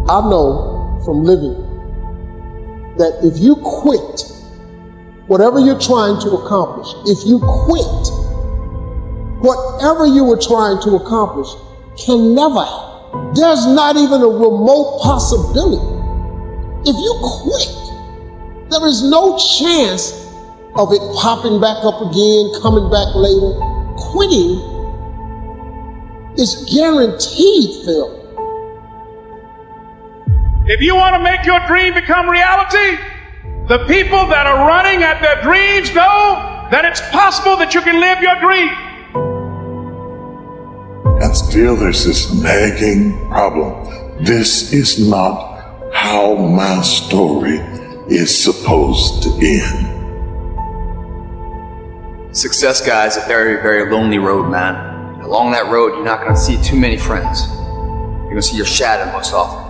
I know from living that if you quit whatever you're trying to accomplish, if you quit, whatever you were trying to accomplish can never happen. There's not even a remote possibility. If you quit, there is no chance of it popping back up again, coming back later. Quitting is guaranteed failure. If you want to make your dream become reality, the people that are running at their dreams know that it's possible that you can live your dream. And still there's this nagging problem. This is not how my story is supposed to end. Success, guys, is a very, very lonely road, man. Along that road, you're not going to see too many friends. You're going to see your shadow most often.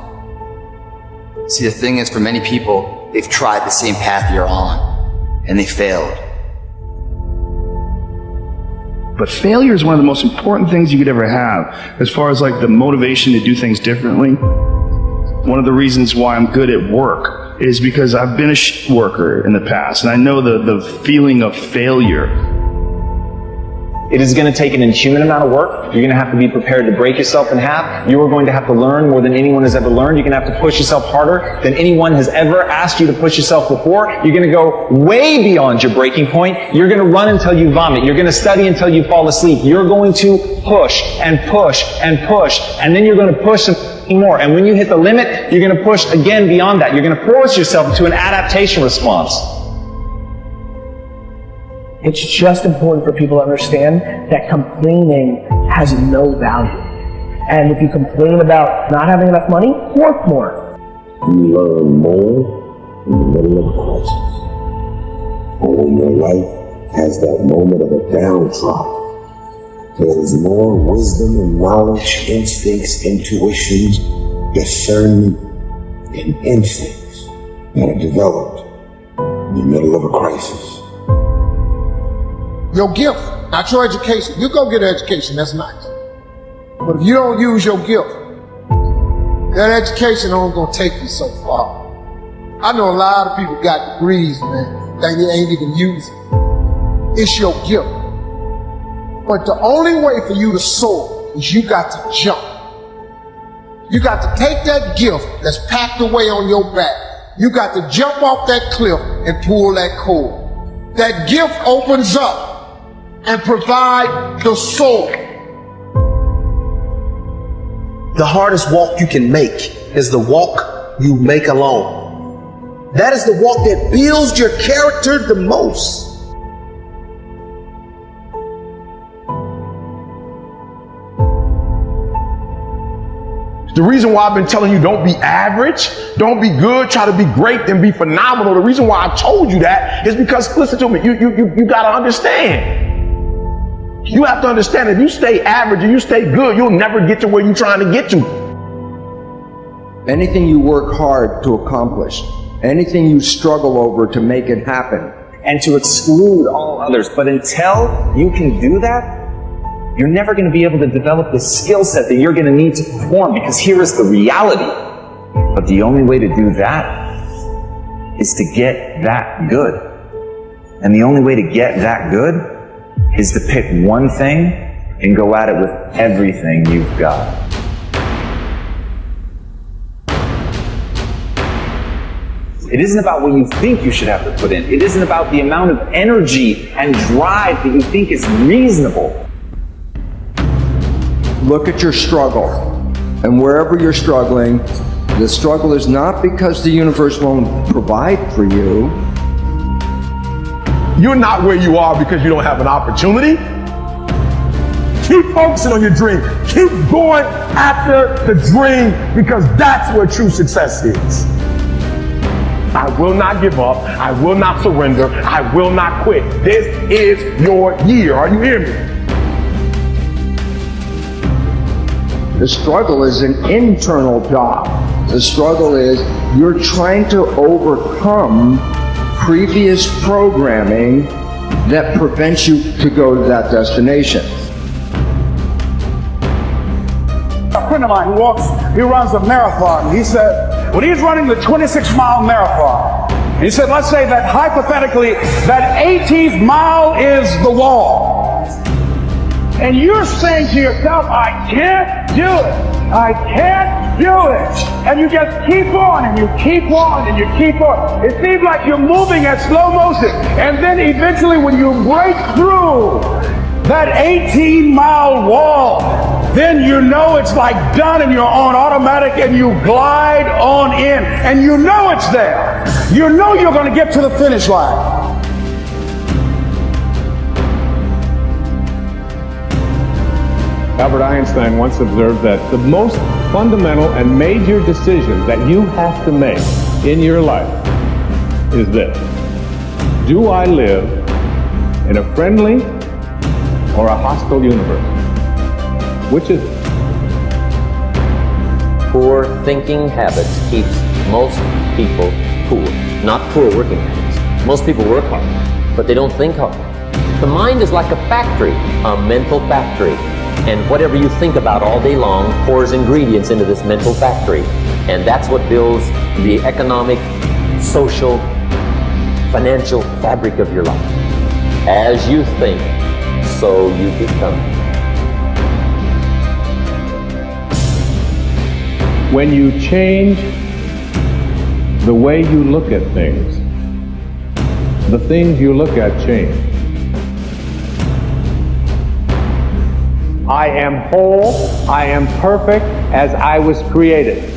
See, the thing is, for many people, they've tried the same path you're on, and they failed. But failure is one of the most important things you could ever have, as far as like the motivation to do things differently. One of the reasons why I'm good at work is because I've been a worker in the past, and I know the feeling of failure. It is going to take an inhuman amount of work. You're going to have to be prepared to break yourself in half. You are going to have to learn more than anyone has ever learned. You're going to have to push yourself harder than anyone has ever asked you to push yourself before. You're going to go way beyond your breaking point. You're going to run until you vomit. You're going to study until you fall asleep. You're going to push and push and push, and then you're going to push some more. And when you hit the limit, you're going to push again beyond that. You're going to force yourself into an adaptation response. It's just important for people to understand that complaining has no value. And if you complain about not having enough money, work more. You learn more in the middle of a crisis. And when your life has that moment of a downtrodden, there is more wisdom and knowledge, instincts, intuitions, discernment, and instincts that are developed in the middle of a crisis. Your gift, not your education. You go get an education, that's nice. But if you don't use your gift, that education only gonna take you so far. I know a lot of people got degrees, man, that you ain't even using. It's your gift. But the only way for you to soar is you got to jump. You got to take that gift that's packed away on your back. You got to jump off that cliff and pull that cord. That gift opens up and provide the soul. The hardest walk you can make is the walk you make alone. That is the walk that builds your character the most. The reason why I've been telling you don't be average, don't be good, try to be great, then be phenomenal. The reason why I told you that is because, listen to me, you gotta understand. You have to understand, if you stay average and you stay good, you'll never get to where you're trying to get to. Anything you work hard to accomplish, anything you struggle over to make it happen, and to exclude all others. But until you can do that, you're never going to be able to develop the skill set that you're going to need to perform, because here is the reality. But the only way to do that is to get that good. And the only way to get that good is to pick one thing and go at it with everything you've got. It isn't about what you think you should have to put in. It isn't about the amount of energy and drive that you think is reasonable. look at your struggle. And wherever you're struggling, the struggle is not because the universe won't provide for you. You're not where you are because you don't have an opportunity. Keep focusing on your dream. Keep going after the dream, because that's where true success is. I will not give up. I will not surrender. I will not quit. This is your year. Are you hearing me? The struggle is an internal job. The struggle is you're trying to overcome previous programming that prevents you to go to that destination. friend of mine he runs a marathon. He said, when he's running the 26-mile marathon, he said, let's say that hypothetically, that 18th mile is the wall. And you're saying to yourself, I can't do it. I can't do it. And you just keep on and you keep on and you keep on. It seems like you're moving at slow motion. And then eventually when you break through that 18-mile wall, then you know it's like done and you're on automatic and you glide on in. And you know it's there. You know you're going to get to the finish line. Albert Einstein once observed that the most fundamental and major decision that you have to make in your life is this: do I live in a friendly or a hostile universe? Which is it? Poor thinking habits keeps most people poor. Not poor working habits. Most people work hard, but they don't think hard. The mind is like a factory, a mental factory. And whatever you think about all day long pours ingredients into this mental factory. And that's what builds the economic, social, financial fabric of your life. As you think, so you become. When you change the way you look at things, the things you look at change. I am whole, I am perfect as I was created.